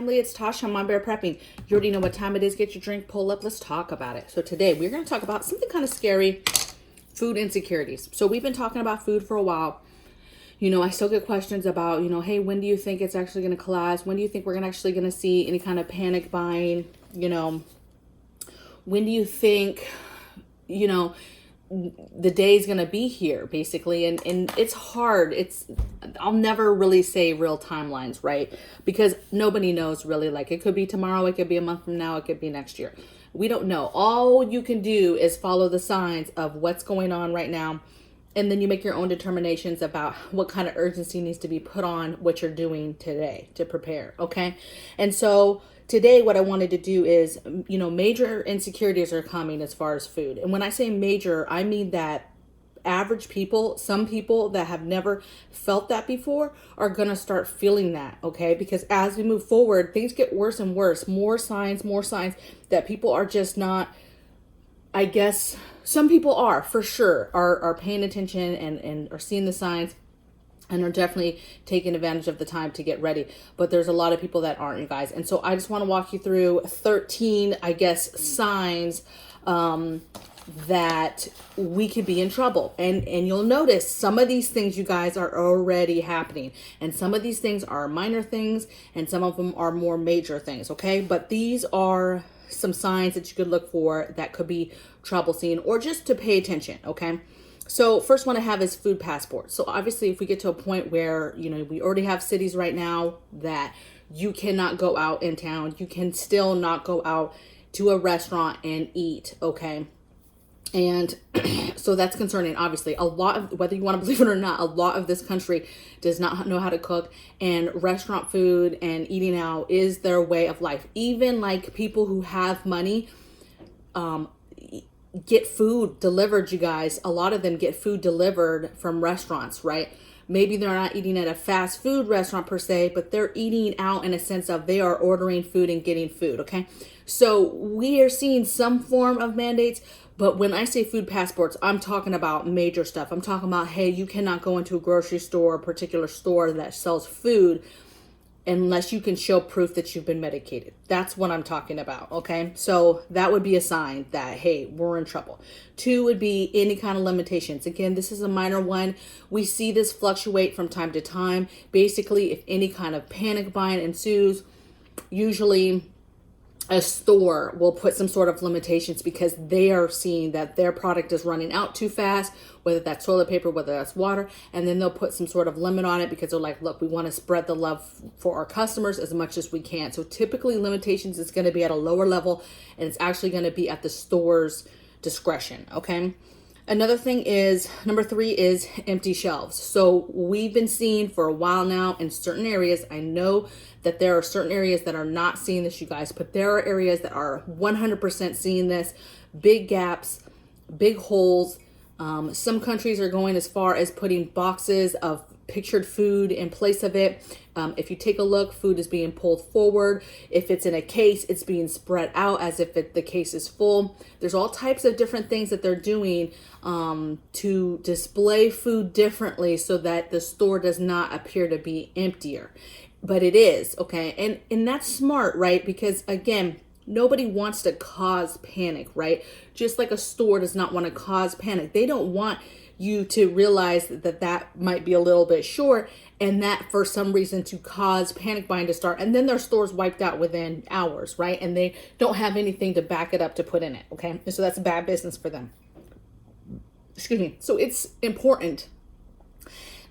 family, it's Tasha on Mom Bear Prepping. You already know what time it is. Get your drink, pull up, let's talk about it. So today we're going to talk about something kind of scary, food insecurities. So we've been talking about food for a while. You know, I still get questions about, hey, when do you think it's actually going to collapse? When do you think we're actually going to see any kind of panic buying? When do you think, the day's going to be here, basically? And it's hard. I'll never really say real timelines, right? Because nobody knows really. Like, it could be tomorrow, it could be a month from now, it could be next year. We don't know. All you can do is follow the signs of what's going on right now. And then you make your own determinations about what kind of urgency needs to be put on what you're doing today to prepare. Okay. And so today, what I wanted to do is, major insecurities are coming as far as food. And when I say major, I mean that average people, some people that have never felt that before, are going to start feeling that. Okay. Because as we move forward, things get worse and worse. More signs that people are just not, I guess some people are for sure are paying attention and are seeing the signs and are definitely taking advantage of the time to get ready. But there's a lot of people that aren't, you guys. And so I just want to walk you through 13, I guess, signs that we could be in trouble. And you'll notice some of these things, you guys, are already happening. And some of these things are minor things and some of them are more major things, okay? But these are some signs that you could look for that could be troublesome or just to pay attention, okay? So first one I have is food passports. So obviously if we get to a point where, we already have cities right now that you cannot go out in town, you can still not go out to a restaurant and eat, okay? And so that's concerning. Obviously, a lot of, whether you want to believe it or not, a lot of this country does not know how to cook, and restaurant food and eating out is their way of life. Even like people who have money, get food delivered, you guys. A lot of them get food delivered from restaurants, right? Maybe they're not eating at a fast food restaurant per se, but they're eating out in a sense of they are ordering food and getting food, okay? So we are seeing some form of mandates, but when I say food passports, I'm talking about major stuff. I'm talking about, hey, you cannot go into a grocery store, a particular store that sells food, unless you can show proof that you've been medicated. That's what I'm talking about, okay? So that would be a sign that, hey, we're in trouble. 2 would be any kind of limitations. Again, this is a minor one. We see this fluctuate from time to time. Basically, if any kind of panic buying ensues, usually a store will put some sort of limitations because they are seeing that their product is running out too fast, whether that's toilet paper, whether that's water, and then they'll put some sort of limit on it because they're like, look, we want to spread the love for our customers as much as we can. So typically limitations is going to be at a lower level, and it's actually going to be at the store's discretion, okay? Another thing is, number 3 is empty shelves. So we've been seeing for a while now in certain areas, I know that there are certain areas that are not seeing this, you guys, but there are areas that are 100% seeing this. Big gaps, big holes. Some countries are going as far as putting boxes of pictured food in place of it. If you take a look, food is being pulled forward. If it's in a case, it's being spread out as if the case is full. There's all types of different things that they're doing to display food differently so that the store does not appear to be emptier. But it is, okay? And that's smart, right? Because again, nobody wants to cause panic, right? Just like a store does not want to cause panic. They don't want you to realize that might be a little bit short and that for some reason to cause panic buying to start, and then their store's wiped out within hours, right? And they don't have anything to back it up to put in it, okay? And so that's bad business for them. Excuse me. So it's important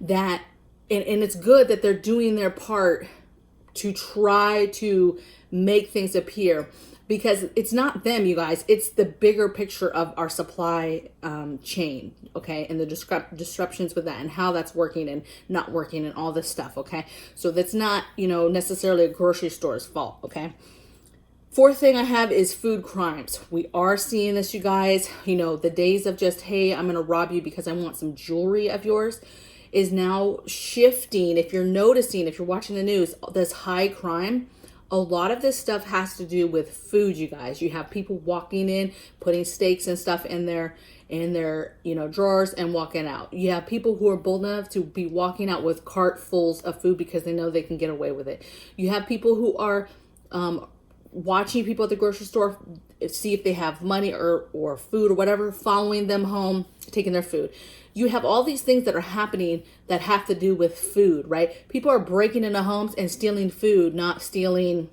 that, and it's good that they're doing their part to try to make things appear, because it's not them, you guys. It's the bigger picture of our supply chain, okay? And the disruptions with that and how that's working and not working and all this stuff, okay? So that's not, necessarily a grocery store's fault, okay? 4th thing I have is food crimes. We are seeing this, you guys. The days of just, hey, I'm going to rob you because I want some jewelry of yours is now shifting. If you're noticing, if you're watching the news, this high crime, a lot of this stuff has to do with food, you guys. You have people walking in, putting steaks and stuff in their drawers and walking out. You have people who are bold enough to be walking out with cartfuls of food because they know they can get away with it. You have people who are watching people at the grocery store, see if they have money or food or whatever, following them home, taking their food. You have all these things that are happening that have to do with food, right? People are breaking into homes and stealing food, not stealing,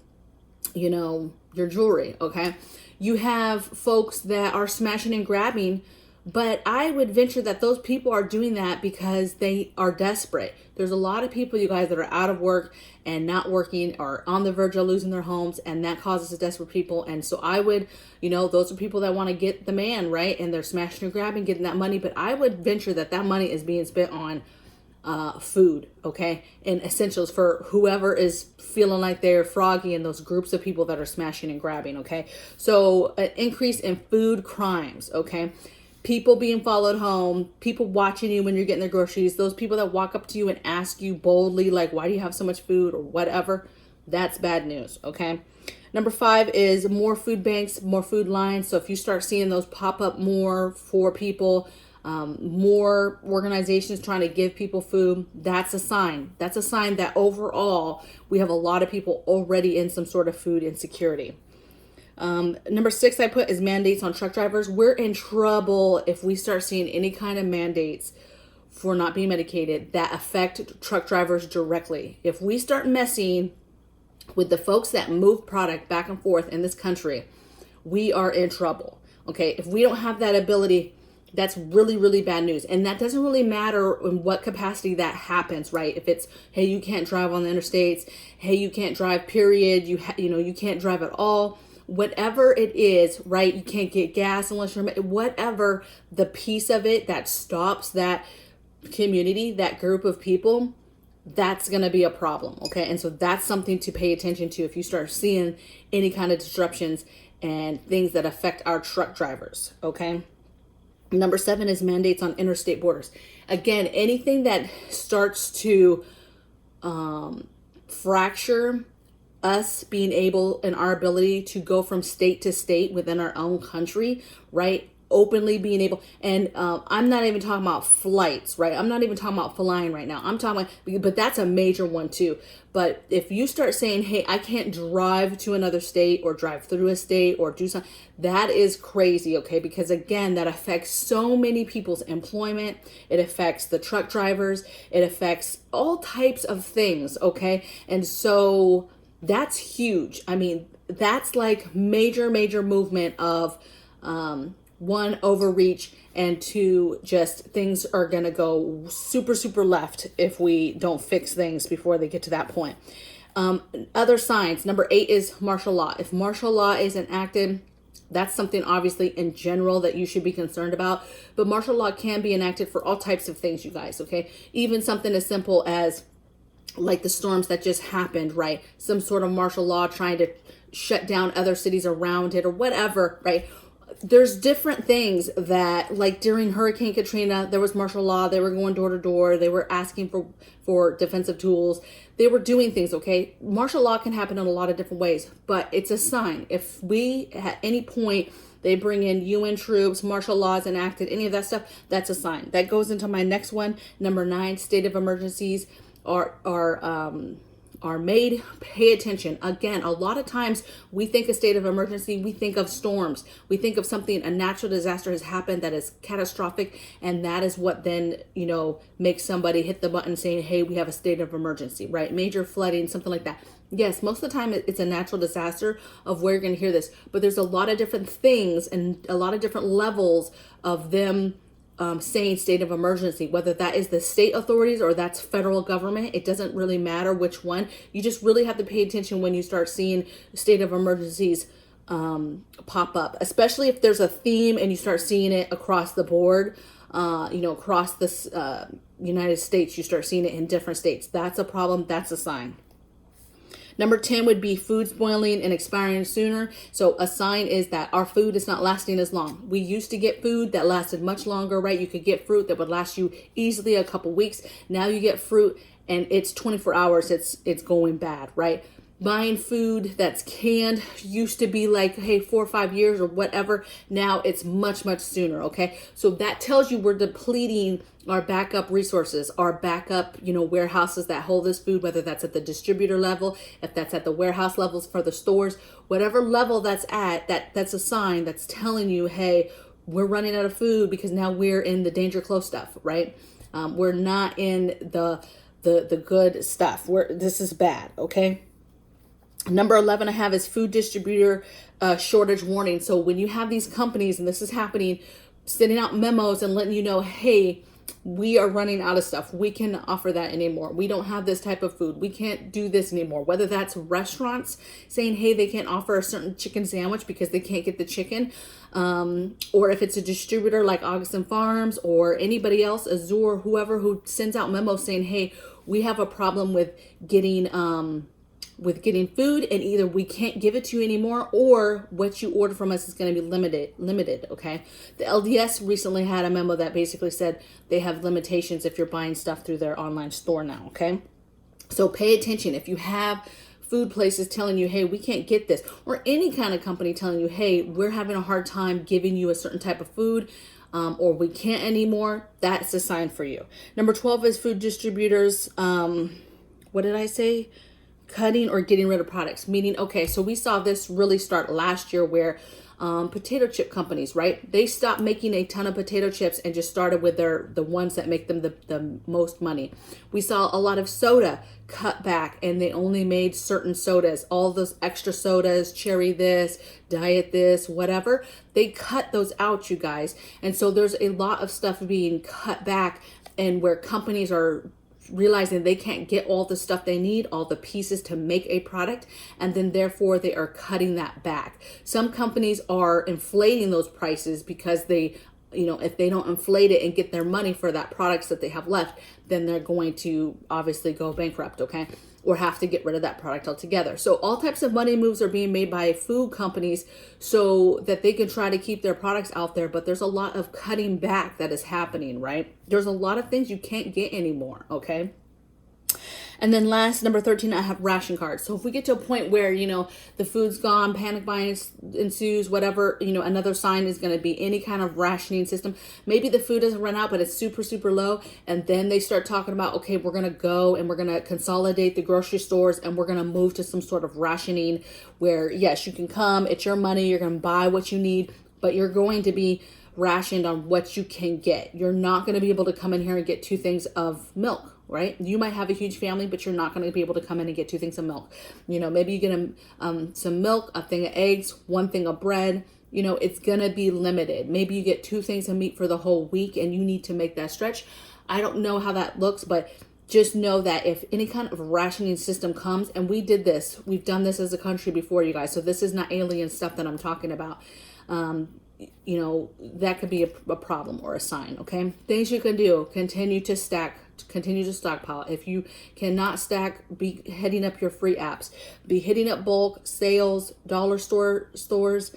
your jewelry, okay? You have folks that are smashing and grabbing, but I would venture that those people are doing that because they are desperate. There's a lot of people, you guys, that are out of work and not working or on the verge of losing their homes, and that causes desperate people. And so I would, those are people that want to get the man, right? And they're smashing and grabbing, getting that money. But I would venture that that money is being spent on food, okay, and essentials for whoever is feeling like they're froggy in those groups of people that are smashing and grabbing, okay? So an increase in food crimes, okay? People being followed home, people watching you when you're getting their groceries, those people that walk up to you and ask you boldly, like, why do you have so much food or whatever, that's bad news, okay? Number 5 is more food banks, more food lines. So if you start seeing those pop up more for people, more organizations trying to give people food, that's a sign. That's a sign that overall we have a lot of people already in some sort of food insecurity. Number 6 I put is mandates on truck drivers. We're in trouble if we start seeing any kind of mandates for not being medicated that affect truck drivers directly. If we start messing with the folks that move product back and forth in this country, we are in trouble. Okay, if we don't have that ability, that's really, really bad news. And that doesn't really matter in what capacity that happens, right? If it's, hey, you can't drive on the interstates, hey, you can't drive, period, you can't drive at all. Whatever it is, right? You can't get gas unless you're, whatever the piece of it that stops that community, that group of people, that's going to be a problem, okay? And so that's something to pay attention to if you start seeing any kind of disruptions and things that affect our truck drivers, okay? Number 7 is mandates on interstate borders. Again, anything that starts to fracture us being able and our ability to go from state to state within our own country, right? Openly being able, and I'm not even talking about flights, right? I'm not even talking about flying right now. I'm talking about, but that's a major one too. But if you start saying, hey, I can't drive to another state or drive through a state or do something, that is crazy, okay? Because again, that affects so many people's employment. It affects the truck drivers. It affects all types of things, okay? And so that's huge. I mean, that's like major movement of, 1, overreach, and 2, just things are going to go super left if we don't fix things before they get to that point. Other signs. Number 8 is martial law. If martial law is enacted, that's something obviously in general that you should be concerned about. But martial law can be enacted for all types of things, you guys, okay? Even something as simple as like the storms that just happened, right? Some sort of martial law trying to shut down other cities around it or whatever, right? There's different things that, like during Hurricane Katrina, there was martial law. They were going door to door. They were asking for defensive tools. They were doing things, okay? Martial law can happen in a lot of different ways, but it's a sign. If we, at any point, they bring in UN troops, martial laws enacted, any of that stuff, that's a sign. That goes into my next one. Number 9, state of emergencies are made. Pay attention. Again, a lot of times we think a state of emergency, we think of storms. We think of something, a natural disaster has happened that is catastrophic, and that is what then, makes somebody hit the button saying, hey, we have a state of emergency, right? Major flooding, something like that. Yes, most of the time it's a natural disaster of where you're going to hear this, but there's a lot of different things and a lot of different levels of them saying state of emergency, whether that is the state authorities or that's federal government. It doesn't really matter which one. You just really have to pay attention when you start seeing state of emergencies pop up, especially if there's a theme and you start seeing it across the board, across this United States. You start seeing it in different states. That's a problem. That's a sign. Number 10 would be food spoiling and expiring sooner. So a sign is that our food is not lasting as long. We used to get food that lasted much longer, right? You could get fruit that would last you easily a couple weeks. Now you get fruit and it's 24 hours. It's going bad, right? buying food that's canned used to be like, hey, 4 or 5 years or whatever. Now it's much, much sooner. Okay. So that tells you we're depleting our backup resources, our backup, warehouses that hold this food, whether that's at the distributor level, if that's at the warehouse levels for the stores, whatever level that's at, that's a sign that's telling you, hey, we're running out of food because now we're in the danger close stuff, right? We're not in the good stuff. This is bad. Okay. Number 11 I have is food distributor shortage warning. So when you have these companies, and this is happening, sending out memos and letting you know, hey, we are running out of stuff. We can't offer that anymore. We don't have this type of food. We can't do this anymore. Whether that's restaurants saying, hey, they can't offer a certain chicken sandwich because they can't get the chicken. Or if it's a distributor like Augustin Farms or anybody else, Azure, whoever, who sends out memos saying, hey, we have a problem with getting food, and either we can't give it to you anymore or what you order from us is going to be limited. Okay. The LDS recently had a memo that basically said they have limitations if you're buying stuff through their online store now. Okay. So pay attention. If you have food places telling you, hey, we can't get this, or any kind of company telling you, hey, we're having a hard time giving you a certain type of food, or we can't anymore, that's a sign for you. Number 12 is food distributors. What did I say? Cutting or getting rid of products. Meaning, okay, so we saw this really start last year where potato chip companies, right? They stopped making a ton of potato chips and just started with the ones that make them the most money. We saw a lot of soda cut back and they only made certain sodas, all those extra sodas, cherry this, diet this, whatever. They cut those out, you guys. And so there's a lot of stuff being cut back, and where companies are realizing they can't get all the stuff they need, all the pieces to make a product, and then therefore they are cutting that back. Some companies are inflating those prices because they, if they don't inflate it and get their money for that products that they have left, then they're going to obviously go bankrupt, okay? Or have to get rid of that product altogether. So all types of money moves are being made by food companies so that they can try to keep their products out there. But there's a lot of cutting back that is happening, right? There's a lot of things you can't get anymore, okay? And then last, number 13, I have ration cards. So if we get to a point where, the food's gone, panic buying ensues, whatever, another sign is going to be any kind of rationing system. Maybe the food doesn't run out, but it's super, super low. And then they start talking about, okay, we're going to go and we're going to consolidate the grocery stores and we're going to move to some sort of rationing where, yes, you can come, it's your money, you're going to buy what you need, but you're going to be rationed on what you can get. You're not going to be able to come in here and get 2 things of milk. Right? You might have a huge family, but you're not going to be able to come in and get 2 things of milk. Maybe you get some milk, a thing of eggs, 1 thing of bread. It's going to be limited. Maybe you get 2 things of meat for the whole week and you need to make that stretch. I don't know how that looks, but just know that if any kind of rationing system comes, and we've done this as a country before, you guys. So this is not alien stuff that I'm talking about. That could be a problem or a sign, okay? Things you can do, continue to stockpile. If you cannot stack, be heading up your free apps, be hitting up bulk sales, dollar stores,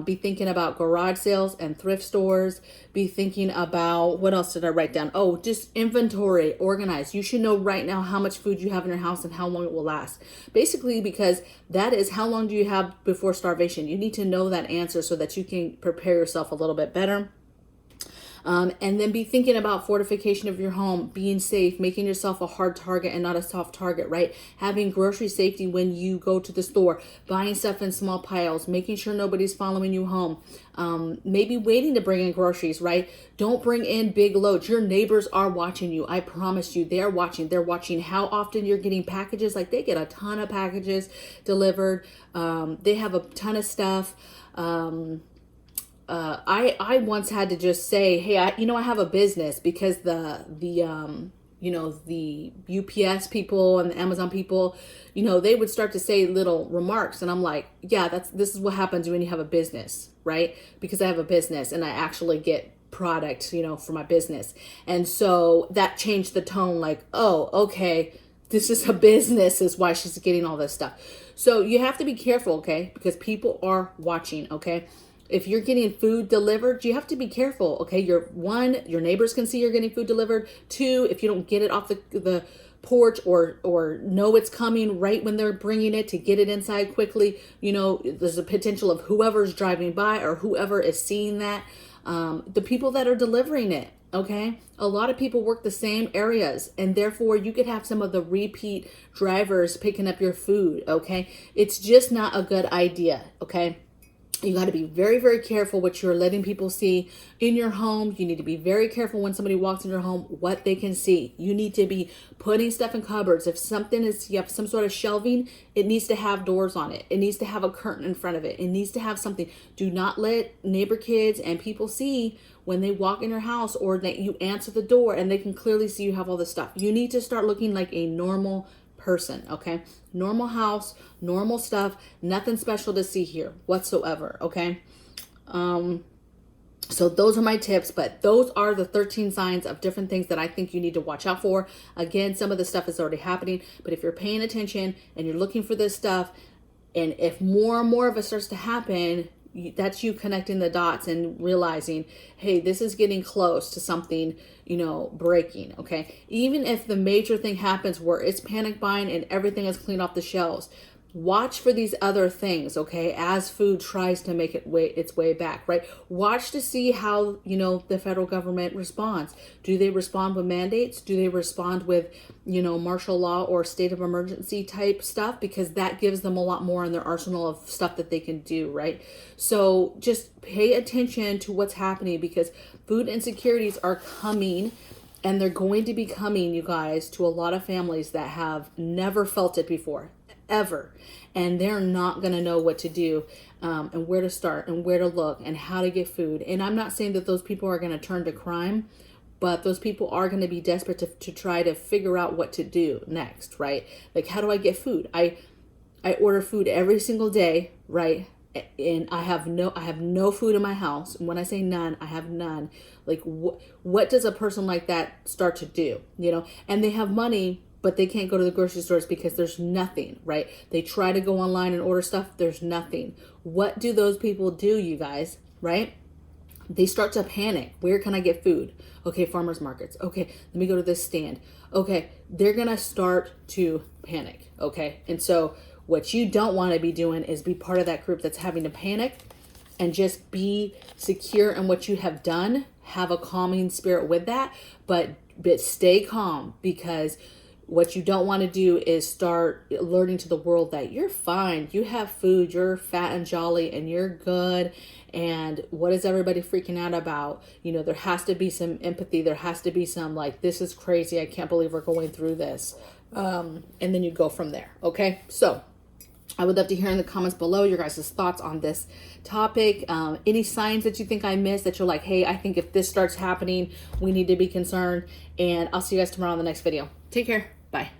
be thinking about garage sales and thrift stores, be thinking about, what else did I write down? Oh, just inventory, organize. You should know right now how much food you have in your house and how long it will last. Basically, because that is how long do you have before starvation. You need to know that answer so that you can prepare yourself a little bit better. And then be thinking about fortification of your home, being safe, making yourself a hard target and not a soft target, right? Having grocery safety when you go to the store, buying stuff in small piles, making sure nobody's following you home. Maybe waiting to bring in groceries, right? Don't bring in big loads. Your neighbors are watching you. I promise you, they're watching. They're watching how often you're getting packages. Like, they get a ton of packages delivered. They have a ton of stuff. I once had to just say, hey, I have a business, because the UPS people and the Amazon people, they would start to say little remarks. And I'm like, yeah, this is what happens when you have a business, right? Because I have a business and I actually get product, for my business. And so that changed the tone, like, oh, okay, this is a business is why she's getting all this stuff. So you have to be careful, okay? Because people are watching, okay? If you're getting food delivered, you have to be careful, okay? Your neighbors can see you're getting food delivered. 2, if you don't get it off the porch or know it's coming right when they're bringing it to get it inside quickly. You know, there's a potential of whoever's driving by or whoever is seeing that. The people that are delivering it, okay? A lot of people work the same areas, and therefore you could have some of the repeat drivers picking up your food, okay? It's just not a good idea, okay? You got to be very, very careful what you're letting people see in your home. You need to be very careful when somebody walks in your home, what they can see. You need to be putting stuff in cupboards. If something is, you have some sort of shelving, it needs to have doors on it. It needs to have a curtain in front of it. It needs to have something. Do not let neighbor kids and people see when they walk in your house, or that you answer the door and they can clearly see you have all this stuff. You need to start looking like a normal person, okay? Normal house, normal stuff, nothing special to see here whatsoever, okay? So those are my tips, but those are the 13 signs of different things that I think you need to watch out for. Again, some of the stuff is already happening, but if you're paying attention and you're looking for this stuff, and if more and more of it starts to happen, that's you connecting the dots and realizing, hey, this is getting close to something, you know, breaking, okay? Even if the major thing happens where it's panic buying and everything is cleaned off the shelves, watch for these other things, okay, as food tries to make its way back, right? Watch to see how, you know, the federal government responds. Do they respond with mandates? Do they respond with, you know, martial law or state of emergency type stuff? Because that gives them a lot more in their arsenal of stuff that they can do, right? So just pay attention to what's happening, because food insecurities are coming. And they're going to be coming, you guys, to a lot of families that have never felt it before, ever. And they're not going to know what to do, and where to start and where to look and how to get food. And I'm not saying that those people are going to turn to crime, but those people are going to be desperate to try to figure out what to do next, right? Like, how do I get food? I order food every single day, right? And I have no food in my house. And when I say none, I have none. Like, what does a person like that start to do? You know, and they have money, but they can't go to the grocery stores because there's nothing, right? They try to go online and order stuff. There's nothing. What do those people do, you guys, right? They start to panic. Where can I get food? Okay, farmers markets. Okay, let me go to this stand. Okay, they're going to start to panic, okay? And so what you don't want to be doing is be part of that group that's having to panic, and just be secure in what you have done. Have a calming spirit with that, but stay calm, because what you don't want to do is start alerting to the world that you're fine, you have food, you're fat and jolly, and you're good. And what is everybody freaking out about? You know, there has to be some empathy. There has to be some, like, this is crazy. I can't believe we're going through this. And then you go from there. Okay. So I would love to hear in the comments below your guys' thoughts on this topic. Any signs that you think I missed that you're like, hey, I think if this starts happening, we need to be concerned. And I'll see you guys tomorrow on the next video. Take care. Bye.